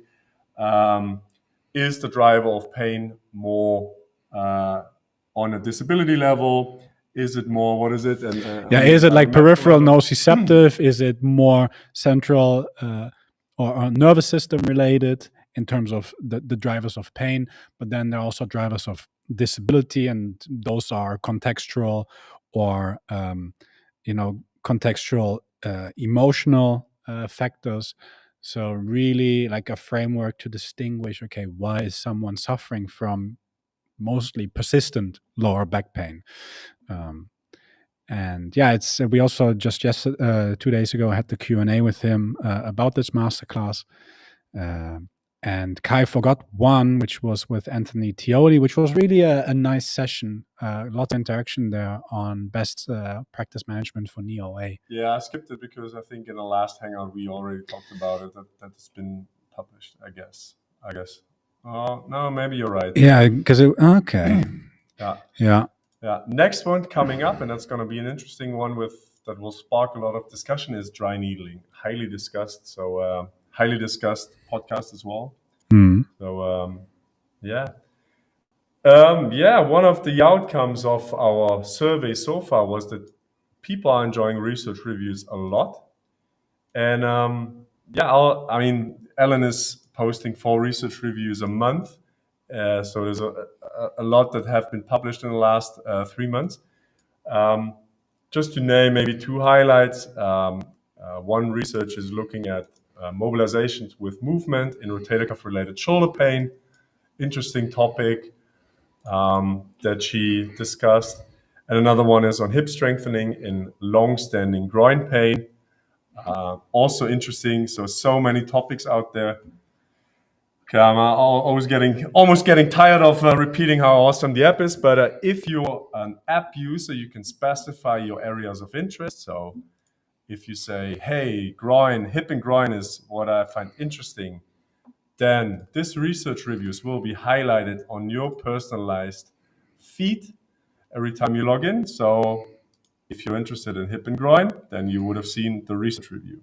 Is the driver of pain more on a disability level? Is it more, what is it? And is it like peripheral nociceptive? Is it more central or nervous system related in terms of the drivers of pain? But then there are also drivers of disability, and those are contextual or contextual emotional factors. So really like a framework to distinguish, okay, why is someone suffering from mostly persistent lower back pain? And it's we also just 2 days ago had the Q&A with him about this masterclass. And Kai forgot one, which was with Anthony Tioli, which was really a nice session. Lots of interaction there on best practice management for knee OA. Yeah, I skipped it because I think in the last Hangout we already talked about it. That's been published, I guess. Oh, no, maybe you're right. Yeah, because okay. Yeah. Next one coming up, and that's going to be an interesting one with that will spark a lot of discussion is dry needling. Highly discussed. So highly discussed podcast as well. So yeah. Yeah, one of the outcomes of our survey so far was that people are enjoying research reviews a lot. And yeah, I mean, Ellen is posting 4 research reviews a month. So there's a lot that have been published in the last 3 months. Just to name maybe 2 highlights, one research is looking at mobilizations with movement in rotator cuff related shoulder pain. Interesting topic that she discussed. And another one is on hip strengthening in long-standing groin pain. Also interesting. So many topics out there. Okay, I'm almost getting tired of repeating how awesome the app is. But if you're an app user, you can specify your areas of interest. So if you say, "Hey, hip and groin is what I find interesting," then this research reviews will be highlighted on your personalized feed every time you log in. So if you're interested in hip and groin, then you would have seen the research review.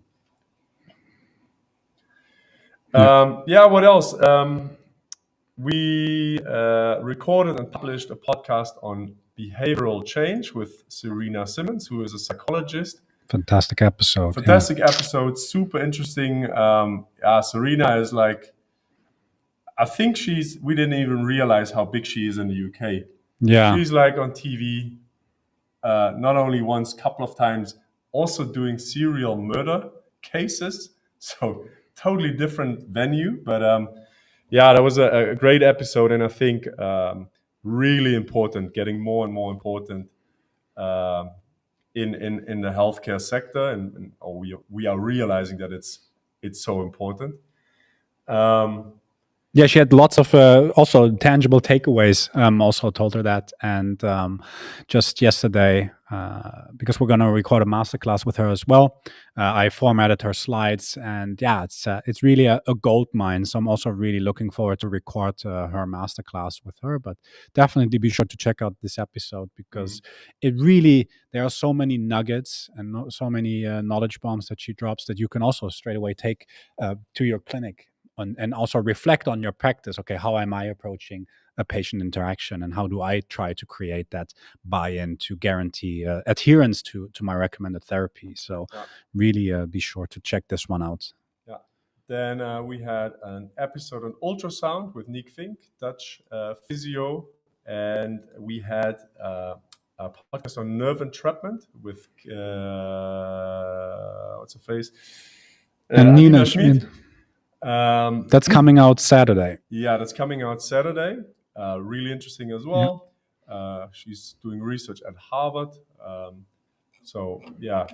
Yeah, what else? We recorded and published a podcast on behavioral change with Serena Simmons, who is a psychologist. Fantastic episode. Fantastic episode, super interesting. Serena is like, I think we didn't even realize how big she is in the UK. Yeah. She's like on TV, not only once, couple of times, also doing serial murder cases. So totally different venue. But yeah, that was a great episode. And I think really important, getting more and more important in the healthcare sector. And we are realizing that it's so important. Yeah, she had lots of also tangible takeaways. Also told her that, and just yesterday, because we're going to record a masterclass with her as well, I formatted her slides, and yeah, it's really a gold mine. So I'm also really looking forward to record her masterclass with her. But definitely be sure to check out this episode because it really there are so many nuggets and so many knowledge bombs that she drops that you can also straight away take to your clinic. And also reflect on your practice. Okay, how am I approaching a patient interaction, and how do I try to create that buy-in to guarantee adherence to my recommended therapy? So, really be sure to check this one out. Yeah. Then we had an episode on ultrasound with Nick Fink, Dutch physio, and we had a podcast on nerve entrapment with what's her face, and Nina Schmid. That's coming out Saturday. Yeah, that's coming out Saturday. Really interesting as well. Yeah. She's doing research at Harvard. So yeah,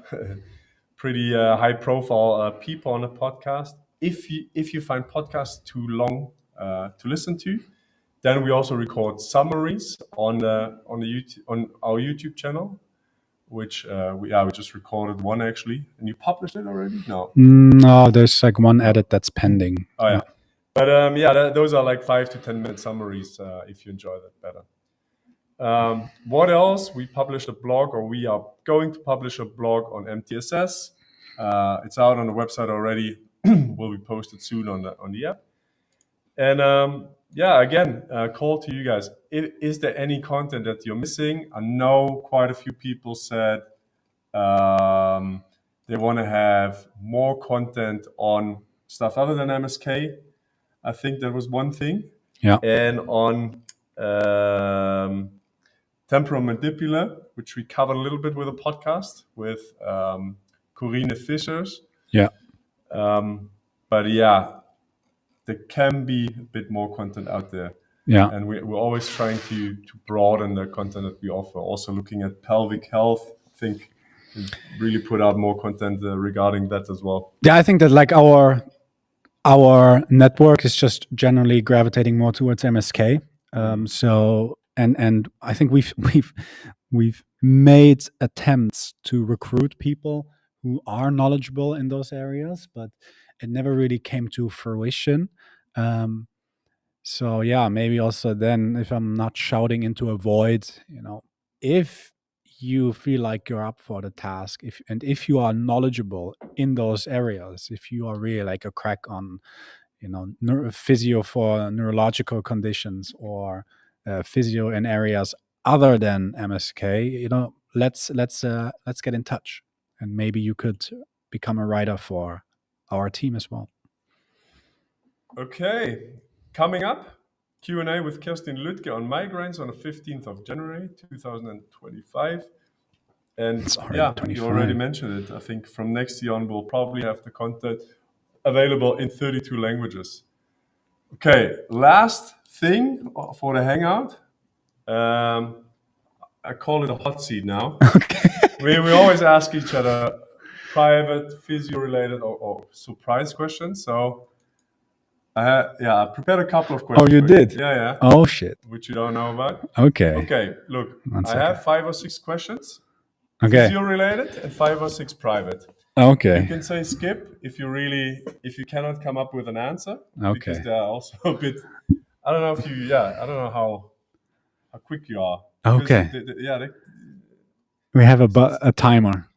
pretty high profile people on the podcast. If you find podcasts too long to listen to, then we also record summaries on our YouTube channel, which we just recorded one actually. And you published it already? No, there's like one edit that's pending. Oh yeah. But those are like 5 to 10 minute summaries if you enjoy that better. What else? We published a blog, or we are going to publish a blog on MTSS. It's out on the website already. Will be posted soon on the app. And again, call to you guys. Is there any content that you're missing? I know quite a few people said they want to have more content on stuff other than MSK. I think that was one thing. Yeah. And on temporomandibular, which we covered a little bit with a podcast with Corine Fischers. Yeah. But yeah, there can be a bit more content out there. Yeah. And we're always trying to broaden the content that we offer. Also looking at pelvic health, I think really put out more content regarding that as well. Yeah, I think that like our network is just generally gravitating more towards MSK. So and I think we've made attempts to recruit people who are knowledgeable in those areas, but it never really came to fruition. So yeah, maybe also then if I'm not shouting into a void, if you feel like you're up for the task, if you are knowledgeable in those areas, if you are really like a crack on, physio for neurological conditions, or physio in areas other than MSK, let's get in touch, and maybe you could become a writer for our team as well. Okay, coming up, Q&A with Kerstin Lütke on migraines on the 15th of January 2025. And It's already yeah, 25. you already mentioned it. I think from next year on, we'll probably have the content available in 32 languages. Okay, last thing for the Hangout. I call it a hot seat now. Okay. We always ask each other private, physio-related or surprise questions. So I prepared a couple of questions. Oh, you for did? Yeah. Oh, shit. Which you don't know about. Okay. Okay, look, One I second. have 5 or 6 questions, Okay. physio-related, and 5 or 6 private. Okay. You can say skip if you cannot come up with an answer, Okay. because they are also a bit. I don't know if you. Yeah, I don't know how quick you are. Okay. They, We have a timer.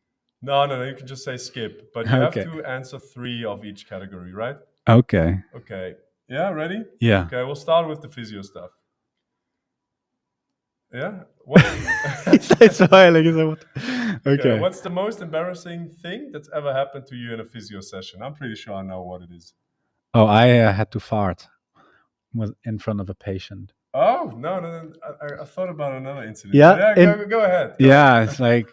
no. You can just say skip, but you have Okay. to answer 3 of each category, right? Okay. Okay. Yeah, ready? Yeah. Okay, we'll start with the physio stuff. Yeah. It's smiling. Okay. What's the most embarrassing thing that's ever happened to you in a physio session? I'm pretty sure I know what it is. Oh, I had to fart in front of a patient. Oh no! I thought about another incident. Yeah. Go ahead. It's like,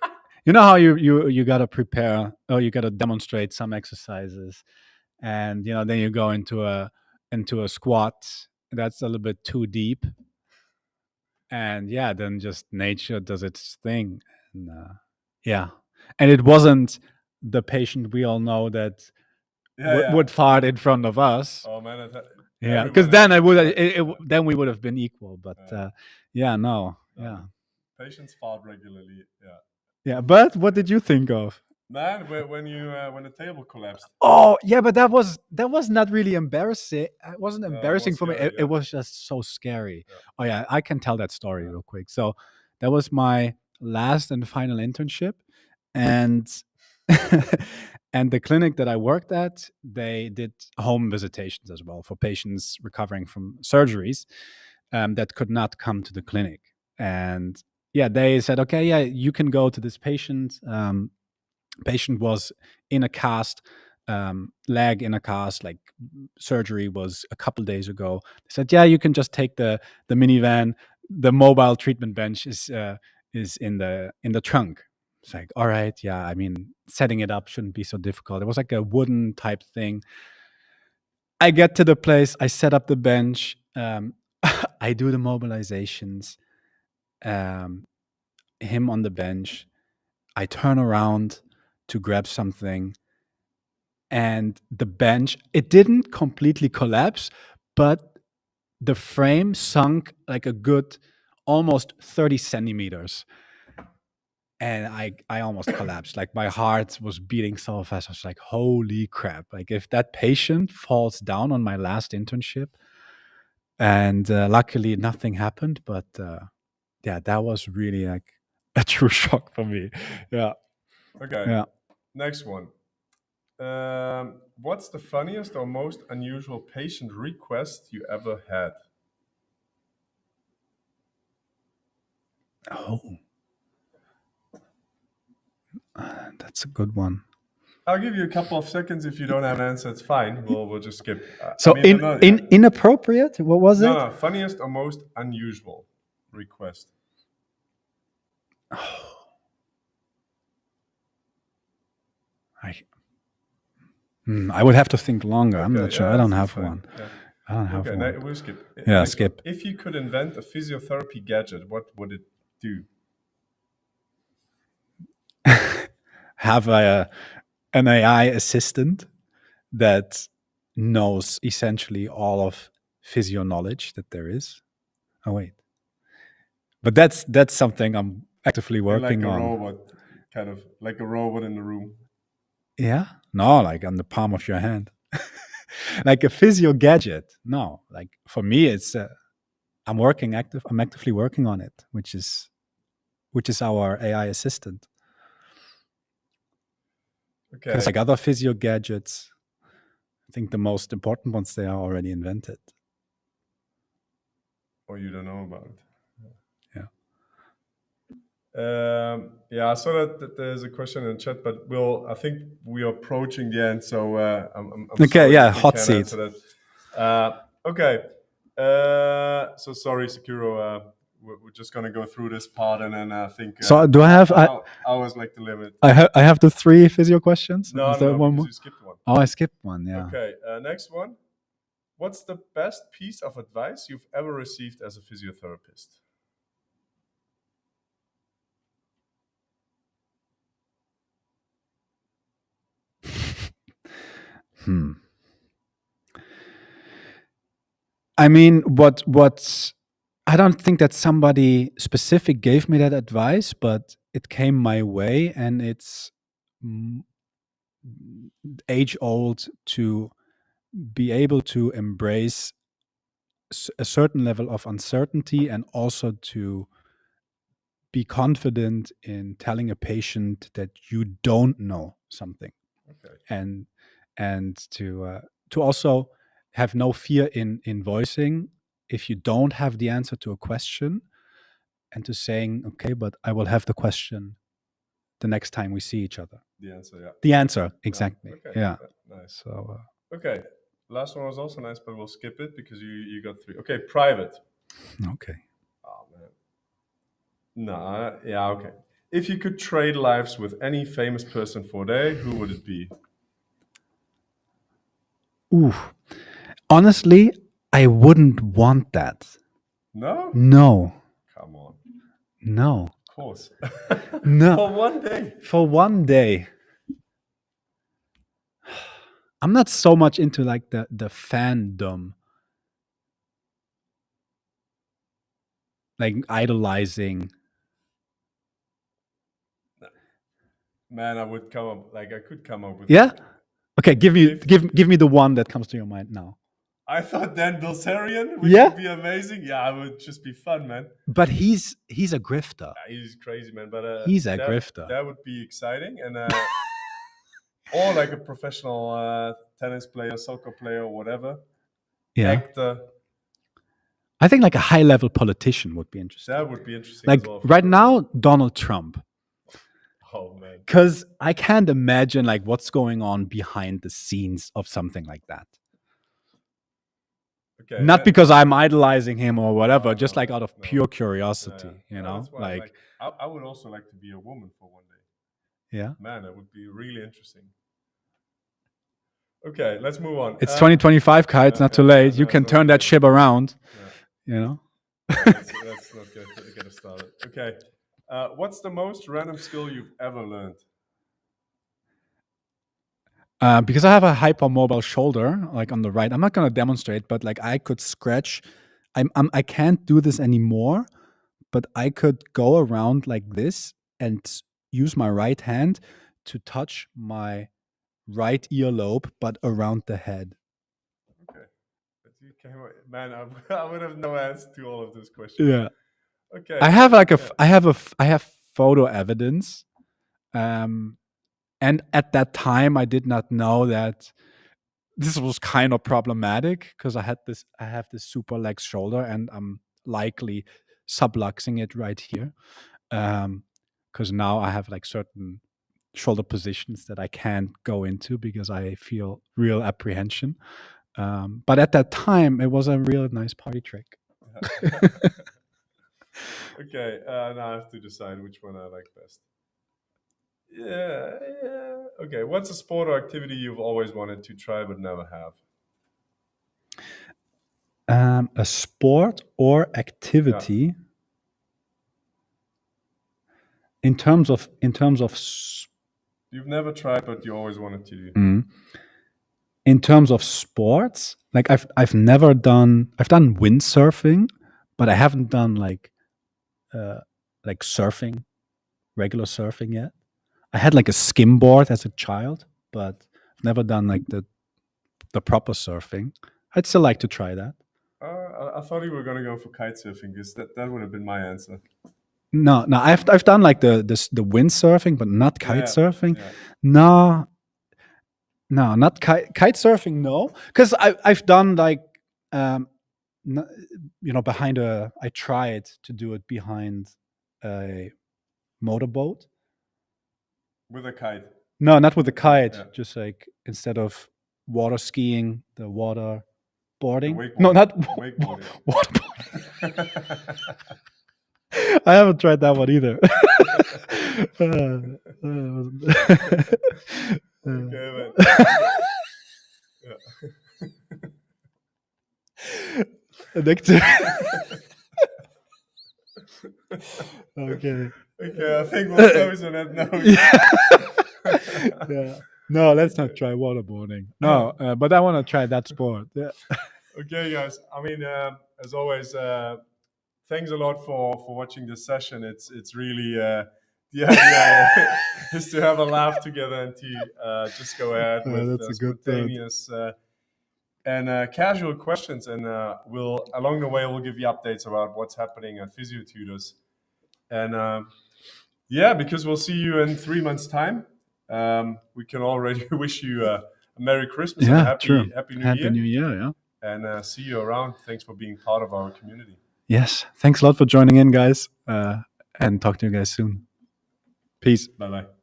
how you gotta prepare, or you gotta demonstrate some exercises, and then you go into a squat that's a little bit too deep, and then just nature does its thing, and and it wasn't the patient we all know that would fart in front of us. Oh man, Because then then we would have been equal, but no. Patients fart regularly. But what did you think of? Man, when the table collapsed. Oh yeah, but that was not really embarrassing. It wasn't embarrassing for me. Scary, It was just so scary. Oh yeah, I can tell that story real quick. So that was my last and final internship, and and the clinic that I worked at, they did home visitations as well for patients recovering from surgeries that could not come to the clinic. And they said, okay, you can go to this patient. Patient was in a cast, leg in a cast, like surgery was a couple days ago. They said, you can just take the minivan. The mobile treatment bench is in the trunk. It's like, all right, I mean, setting it up shouldn't be so difficult. It was like a wooden type thing. I get to the place, I set up the bench, I do the mobilizations, him on the bench. I turn around to grab something, and the bench, it didn't completely collapse, but the frame sunk like a good almost 30 centimeters. And I almost collapsed. Like, my heart was beating so fast. I was like, holy crap. Like, if that patient falls down on my last internship, and luckily nothing happened, but that was really like a true shock for me. Yeah. Okay. Yeah. Next one. What's the funniest or most unusual patient request you ever had? Oh, that's a good one. I'll give you a couple of seconds. If you don't have an answer, it's fine. We'll just skip. So inappropriate? What was it? No, funniest or most unusual request. I would have to think longer. Okay, I'm not sure. I don't have one. I don't have one. We'll skip. Skip. If you could invent a physiotherapy gadget, what would it do? Have an AI assistant that knows essentially all of physio knowledge that there is. Oh wait, but that's something I'm actively working on. Like a robot, kind of like a robot in the room. Yeah, no, like on the palm of your hand, like a physio gadget. No, like for me, it's I'm actively working on it, which is which is our AI assistant. Okay. Because like other physio gadgets, I think the most important ones, they are already invented. Or you don't know about it. Yeah. Yeah, I saw that there's a question in the chat, but I think we are approaching the end, so I'm Okay, sorry yeah, if we hot can't seat. answer that. Okay. So sorry, Sakuro. We're just gonna go through this part, and then I think. So do I have? I was like the limit. I have the 3 physio questions. No, Is there one because more? you skipped one. Oh, I skipped one. Yeah. Okay. Next one. What's the best piece of advice you've ever received as a physiotherapist? I mean, what I don't think that somebody specific gave me that advice, but it came my way, and it's age old to be able to embrace a certain level of uncertainty, and also to be confident in telling a patient that you don't know something. Okay. And to also have no fear in voicing if you don't have the answer to a question, and to saying, okay, but I will have the question the next time we see each other. The answer, yeah. The answer, exactly. Okay. Yeah. Nice. So Okay. Last one was also nice, but we'll skip it because you got 3. Okay, private. okay. Oh man. Nah, yeah, okay. If you could trade lives with any famous person for a day, who would it be? Ooh. Honestly, I wouldn't want that. No? No. Come on. No. Of course. No. For one day. For one day. I'm not so much into like the fandom, like idolizing. Man, I would come up like I could come up with. Yeah. Okay, give me the one that comes to your mind now. I thought Dan Bilzerian, which Yeah? would be amazing. Yeah, it would just be fun, man. But he's a grifter. Yeah, he's crazy, man. But He's a grifter. That would be exciting, and or like a professional tennis player, soccer player, or whatever. Yeah. Actor. I think like a high level politician would be interesting. That would be interesting. Like as well, right sure. now, Donald Trump. Oh man. Because I can't imagine like what's going on behind the scenes of something like that. Okay. Not because I'm idolizing him or whatever, No, just no, like out of no. pure curiosity, Yeah. you No, know? that's why Like, I would also like to be a woman for one day. yeah. Man, that would be really interesting. Okay, let's move on. It's 2025, Kai. It's not too late. You can turn that ship around. You know? Let's not get us started. Okay. What's the most random skill you've ever learned? Because I have a hypermobile shoulder, like on the right, I'm not going to demonstrate, but like I could scratch. I can't do this anymore, but I could go around like this and use my right hand to touch my right earlobe, but around the head. Okay. But you came, man, I would have no answer to all of those questions. Yeah. Okay. I have like I have photo evidence. And at that time, I did not know that this was kind of problematic, because I have this super leg shoulder, and I'm likely subluxing it right here. Because now I have like certain shoulder positions that I can't go into because I feel real apprehension. But at that time, it was a real nice party trick. Okay. Now I have to decide which one I like best. Yeah. Okay. What's a sport or activity you've always wanted to try but never have? A sport or activity, in terms of you've never tried but you always wanted to do. In terms of sports, like I've done windsurfing, but I haven't done like surfing, regular surfing yet. I had like a skimboard as a child, but I've never done like the proper surfing. I'd still like to try that. I thought you were going to go for kite surfing, because that would have been my answer. No, no, I've done like the windsurfing, but not kite Yeah, surfing. yeah. No, no, not kite surfing. No, because I've done like um, n- behind a. I tried to do it behind a motorboat. With a kite. No, not with the Yeah, kite. yeah. Just like instead of water skiing, the water The boarding. No, wakeboarding. not Wakeboarding. water. I haven't tried that one either. Okay, man. Addictive. Okay. Okay, I think we'll close on that note. Yeah. No, let's not try waterboarding. No, but I want to try that sport. Yeah. Okay, guys. I mean, as always, thanks a lot for watching this session. It's really the idea is to have a laugh together and to just go ahead with That's a good thought. spontaneous and casual questions. And we'll along the way we'll give you updates about what's happening at Physiotutors. And yeah, because we'll see you in 3 months' time. We can already wish you a Merry Christmas and a Happy New Happy Year. New Year. Yeah. And see you around. Thanks for being part of our community. Yes. Thanks a lot for joining in, guys. And talk to you guys soon. Peace. Bye bye.